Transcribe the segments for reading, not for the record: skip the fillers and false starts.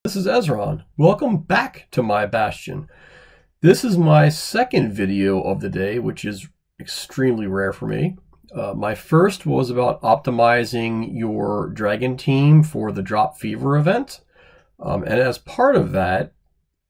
This is Ezron. Welcome back to my Bastion. This is my second video of the day, which is extremely rare for me. My first was about optimizing your dragon team for the Drop Fever event. And as part of that,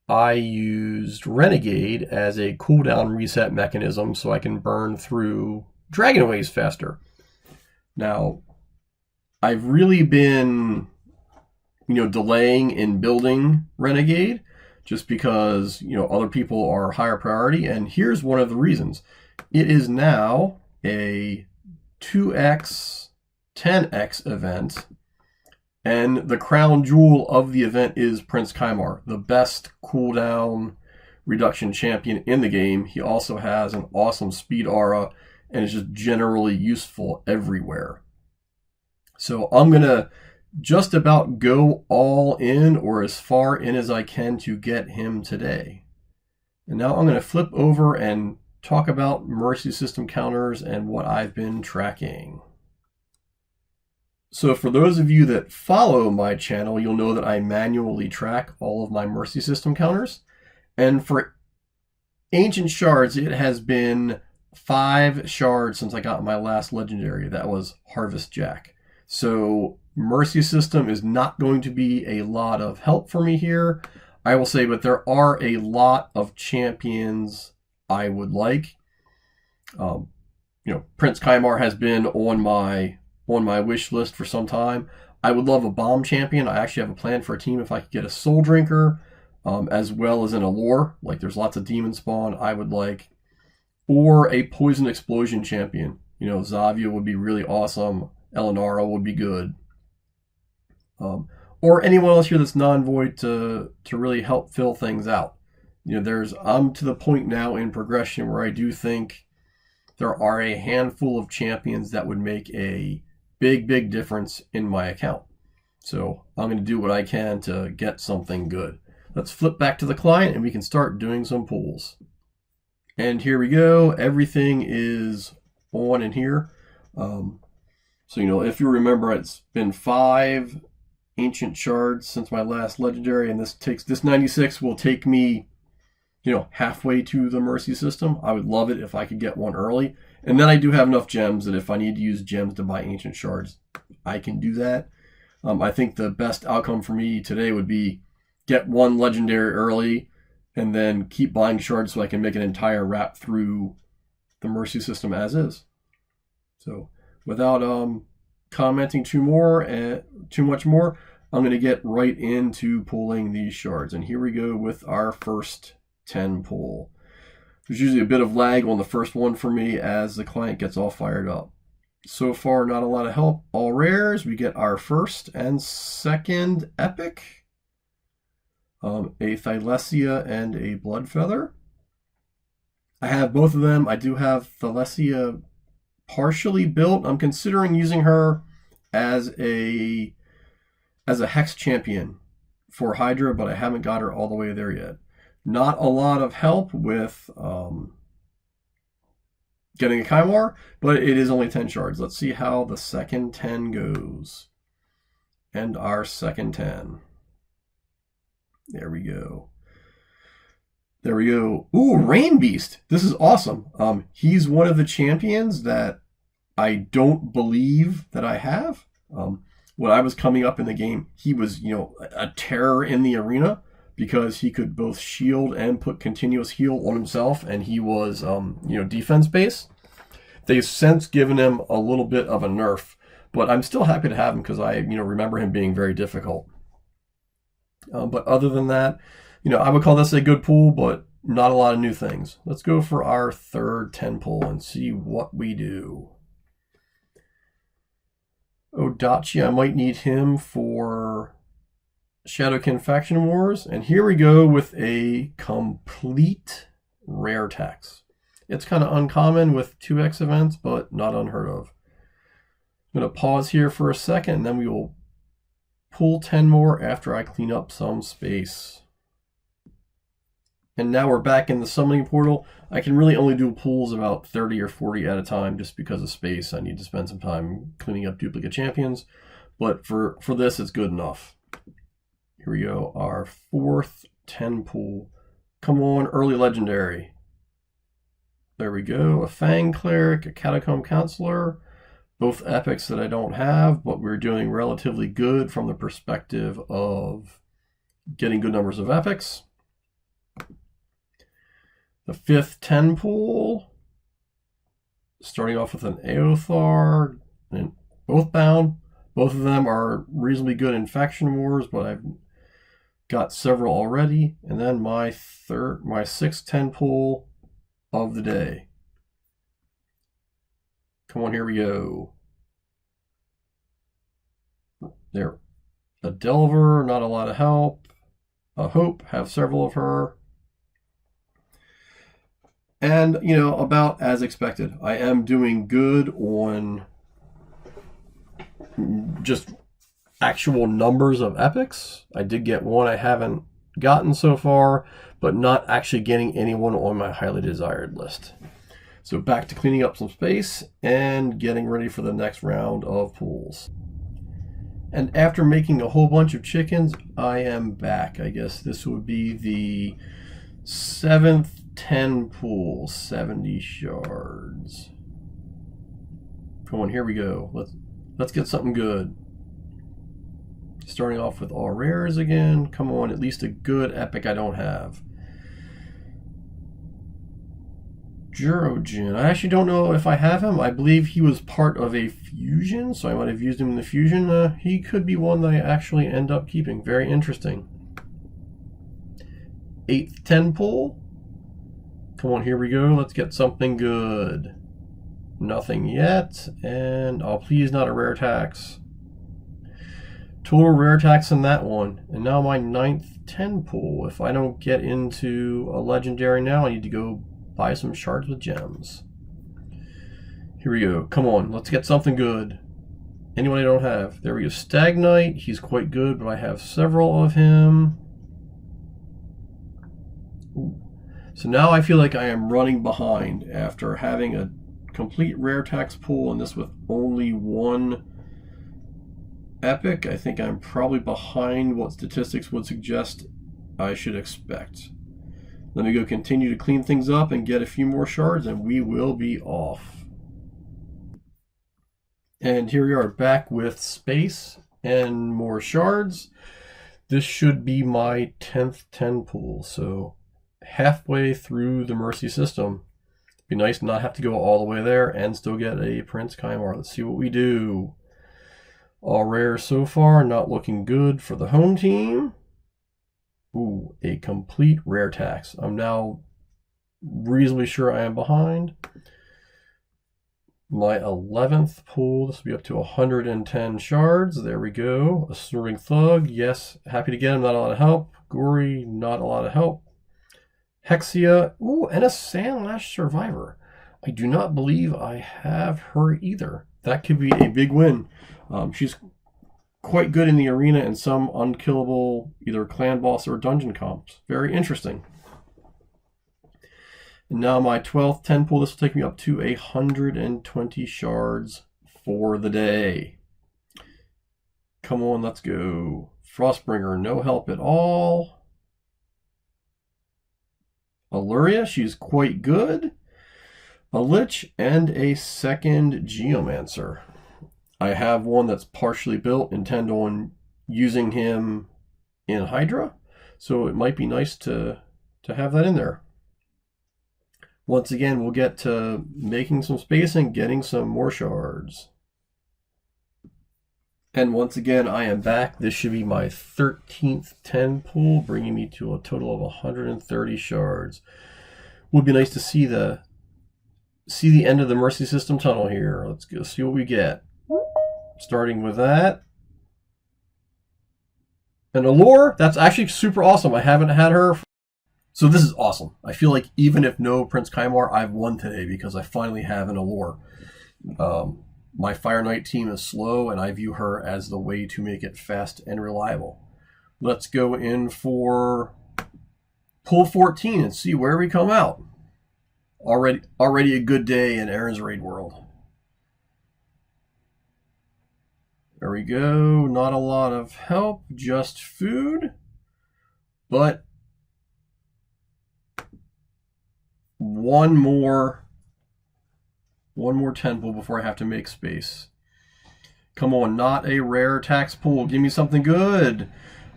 I used Renegade as a cooldown reset mechanism so I can burn through dragon waves faster. Now, I've really been delaying in building Renegade just because, other people are higher priority. And here's one of the reasons. It is now a 2x, 10x event. And the crown jewel of the event is Prince Kymar, the best cooldown reduction champion in the game. He also has an awesome speed aura and is just generally useful everywhere. So I'm going to just about go all in, or as far in as I can, to get him today. And now I'm going to flip over and talk about mercy system counters and what I've been tracking. So for those of you that follow my channel, you'll know that I manually track all of my mercy system counters. And for ancient shards, it has been 5 shards since I got my last legendary. That was Harvest Jack. So mercy system is not going to be a lot of help for me here, I will say, but there are a lot of champions I would like. Prince Kymar has been on my wish list for some time. I would love a bomb champion. I actually have a plan for a team if I could get a soul drinker, as well as an allure. Like, there's lots of demon spawn I would like, or a poison explosion champion. Zavia would be really awesome. Elenara would be good. Or anyone else here that's non-void to really help fill things out. I'm to the point now in progression where I do think there are a handful of champions that would make a big difference in my account. So I'm going to do what I can to get something good. Let's flip back to the client and we can start doing some pulls. And here we go. Everything is on in here. So, if you remember, it's been 5 ancient shards since my last legendary, and this 96 will take me, halfway to the mercy system. I would love it if I could get one early. And then I do have enough gems that if I need to use gems to buy ancient shards, I can do that. I think the best outcome for me today would be get one legendary early and then keep buying shards so I can make an entire wrap through the mercy system as is. So without commenting too much more, I'm going to get right into pulling these shards. And here we go with our first 10 pull. There's usually a bit of lag on the first one for me as the client gets all fired up. So far, not a lot of help. All rares. We get our first and second epic. A Thylesia and a Blood Feather. I have both of them. I do have Thylesia partially built. I'm considering using her as a hex champion for Hydra, but I haven't got her all the way there yet. Not a lot of help with getting a Kymar, but it is only 10 shards. Let's see how the second 10 goes. And our second 10. There we go. There we go. Ooh, Rain Beast. This is awesome. He's one of the champions that I don't believe that I have. When I was coming up in the game, he was, a terror in the arena because he could both shield and put continuous heal on himself, and he was, defense based. They've since given him a little bit of a nerf, but I'm still happy to have him because I, remember him being very difficult. But other than that, I would call this a good pull, but not a lot of new things. Let's go for our third 10 pull and see what we do. Odachi, I might need him for Shadowkin Faction Wars. And here we go with a complete rare tax. It's kind of uncommon with 2x events, but not unheard of. I'm going to pause here for a second, and then we will pull 10 more after I clean up some space. And now we're back in the summoning portal. I can really only do pulls about 30 or 40 at a time just because of space. I need to spend some time cleaning up duplicate champions. But for this, it's good enough. Here we go, our fourth 10 pull. Come on, early legendary. There we go, a Fang Cleric, a Catacomb Counselor. Both epics that I don't have, but we're doing relatively good from the perspective of getting good numbers of epics. The fifth 10 pull, starting off with an Eothar, and both bound. Both of them are reasonably good in Faction Wars, but I've got several already. And then my sixth 10 pull of the day. Come on, here we go. There. A Delver, not a lot of help. A Hope, have several of her. And, you know, about as expected. I am doing good on just actual numbers of epics. I did get one I haven't gotten so far, but not actually getting anyone on my highly desired list. So back to cleaning up some space and getting ready for the next round of pulls. And after making a whole bunch of chickens, I am back. I guess this would be the seventh 10 pull, 70 shards. Come on, here we go. Let's get something good. Starting off with all rares again. Come on, at least a good epic I don't have. Jurojin. I actually don't know if I have him. I believe he was part of a fusion, so I might have used him in the fusion. He could be one that I actually end up keeping. Very interesting. Eighth 10 pull. Come on, here we go. Let's get something good. Nothing yet, and please not a rare tax. Total rare tax in that one. And now my ninth 10 pull. If I don't get into a legendary now, I need to go buy some shards with gems. Here we go. Come on, let's get something good. Anyone I don't have. There we go. Stagnite. He's quite good, but I have several of him. Ooh. So now I feel like I am running behind after having a complete rare tax pull and this with only one epic. I think I'm probably behind what statistics would suggest I should expect. Let me go continue to clean things up and get a few more shards and we will be off. And here we are back with space and more shards. This should be my 10th 10 pull, so halfway through the Mercy system. Be nice to not have to go all the way there and still get a Prince Kymar. Let's see what we do. All rare so far, not looking good for the home team. Ooh, a complete rare tax. I'm now reasonably sure I am behind. My 11th pull, this will be up to 110 shards. There we go. A Snoring Thug, yes, happy to get him, not a lot of help. Gory, not a lot of help. Hexia, ooh, and a Sandlash Survivor. I do not believe I have her either. That could be a big win. She's quite good in the arena and some unkillable either clan boss or dungeon comps. Very interesting. And now my 12th 10 pull, this will take me up to 120 shards for the day. Come on, let's go. Frostbringer, no help at all. Alluria, she's quite good. A Lich and a second Geomancer. I have one that's partially built, intend on using him in Hydra, so it might be nice to have that in there. Once again, we'll get to making some space and getting some more shards. And once again, I am back. This should be my 13th 10 pull, bringing me to a total of 130 shards. Would be nice to see the end of the Mercy System tunnel here. Let's go see what we get. Starting with that. An Allure, that's actually super awesome. I haven't had her. So this is awesome. I feel like even if no Prince Kymar, I've won today because I finally have an Allure. My Fire Knight team is slow, and I view her as the way to make it fast and reliable. Let's go in for pull 14 and see where we come out. Already a good day in Aaron's Raid World. There we go. Not a lot of help, just food. But one more 10 pull before I have to make space. Come on, not a rare tax pull. Give me something good.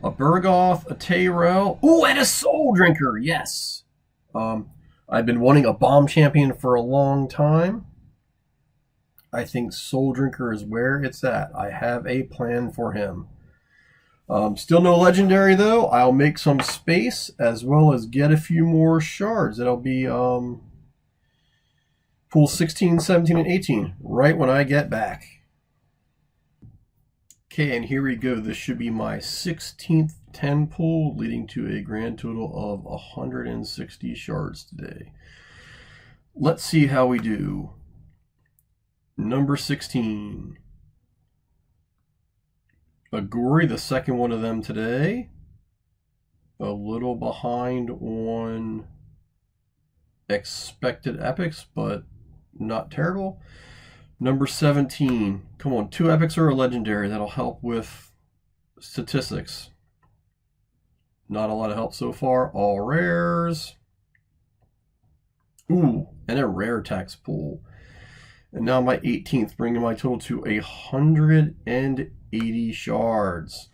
A Burgoth, a Tyrell. Ooh, and a Soul Drinker. Yes. I've been wanting a bomb champion for a long time. I think Soul Drinker is where it's at. I have a plan for him. Still no legendary though. I'll make some space as well as get a few more shards. It'll be pool 16, 17, and 18 right when I get back. Okay, and here we go. This should be my 16th 10 pull, leading to a grand total of 160 shards today. Let's see how we do. Number 16. A Gory, the second one of them today. A little behind on expected epics, but not terrible. Number 17. Come on, 2 epics or a legendary. That'll help with statistics. Not a lot of help so far. All rares. Ooh, and a rare tax pool. And now my 18th, bringing my total to 180 shards.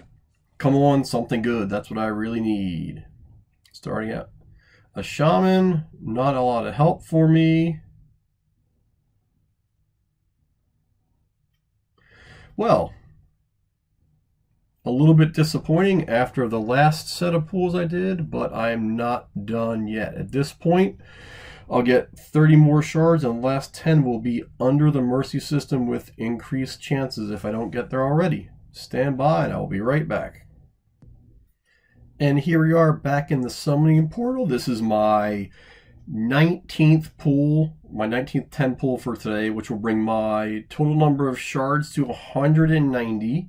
Come on, something good. That's what I really need. Starting out. A Shaman, not a lot of help for me. Well, a little bit disappointing after the last set of pools I did, but I'm not done yet. At this point, I'll get 30 more shards, and the last 10 will be under the mercy system with increased chances if I don't get there already. Stand by and I'll be right back. And here we are back in the summoning portal. This is my 19th pool, my 19th 10 pull for today, which will bring my total number of shards to 190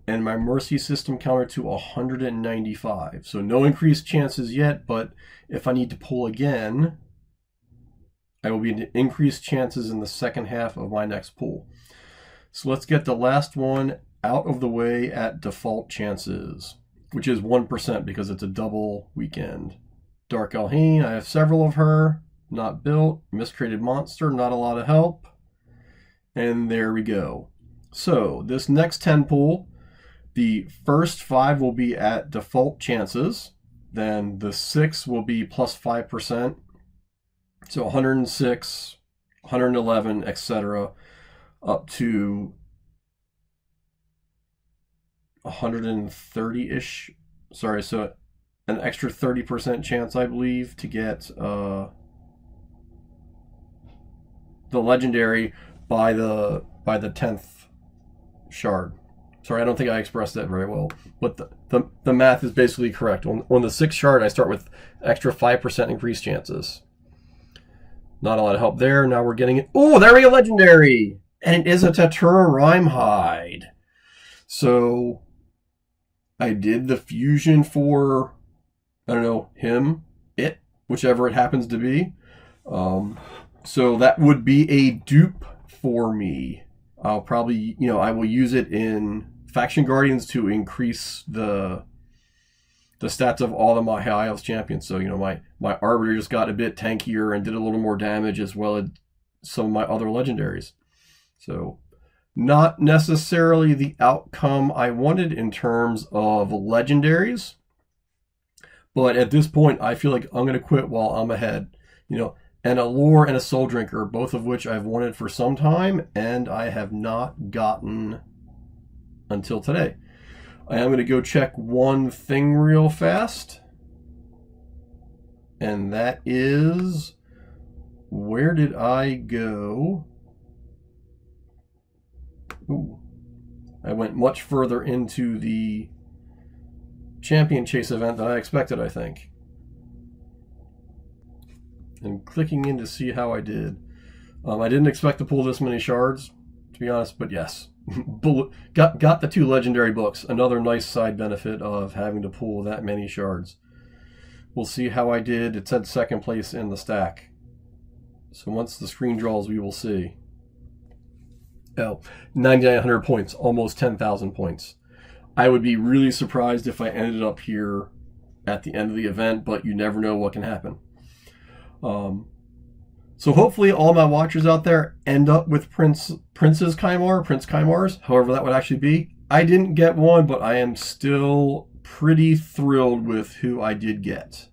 and my mercy system counter to 195. So no increased chances yet, but if I need to pull again, I will be in increased chances in the second half of my next pull. So let's get the last one out of the way at default chances, which is 1% because it's a double weekend. Dark Elhane, I have several of her, not built. Miscreated Monster, not a lot of help. And there we go. So this next 10 pull, the first 5 will be at default chances. Then the 6 will be plus 5%. So 106, 111, etc. up to 130-ish. Sorry, so an extra 30% chance, I believe, to get the legendary by the 10th shard. Sorry, I don't think I expressed that very well, but the math is basically correct. On the 6th shard, I start with extra 5% increased chances. Not a lot of help there. Now we're getting it. Oh, there we go, legendary! And it is a Tatura Rhymehide. So I did the fusion for, I don't know, him, it, whichever it happens to be. So that would be a dupe for me. I'll probably, I will use it in Faction Guardians to increase the stats of all of my High Elves champions. So, my Arbiter just got a bit tankier and did a little more damage, as well as some of my other legendaries. So, not necessarily the outcome I wanted in terms of legendaries. But at this point, I feel like I'm going to quit while I'm ahead. And a Lore and a Soul Drinker, both of which I've wanted for some time, and I have not gotten until today. I am going to go check one thing real fast. And that is, where did I go? Ooh, I went much further into the Champion Chase event than I expected, I think. And clicking in to see how I did. I didn't expect to pull this many shards, to be honest, but yes. got the 2 legendary books. Another nice side benefit of having to pull that many shards. We'll see how I did. It said 2nd place in the stack. So once the screen draws, we will see. Oh, 9,900 points, almost 10,000 points. I would be really surprised if I ended up here at the end of the event, but you never know what can happen. So hopefully all my watchers out there end up with Prince Kymars, however that would actually be. I didn't get one, but I am still pretty thrilled with who I did get.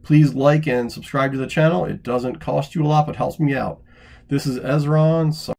Please like and subscribe to the channel. It doesn't cost you a lot, but helps me out. This is Ezron.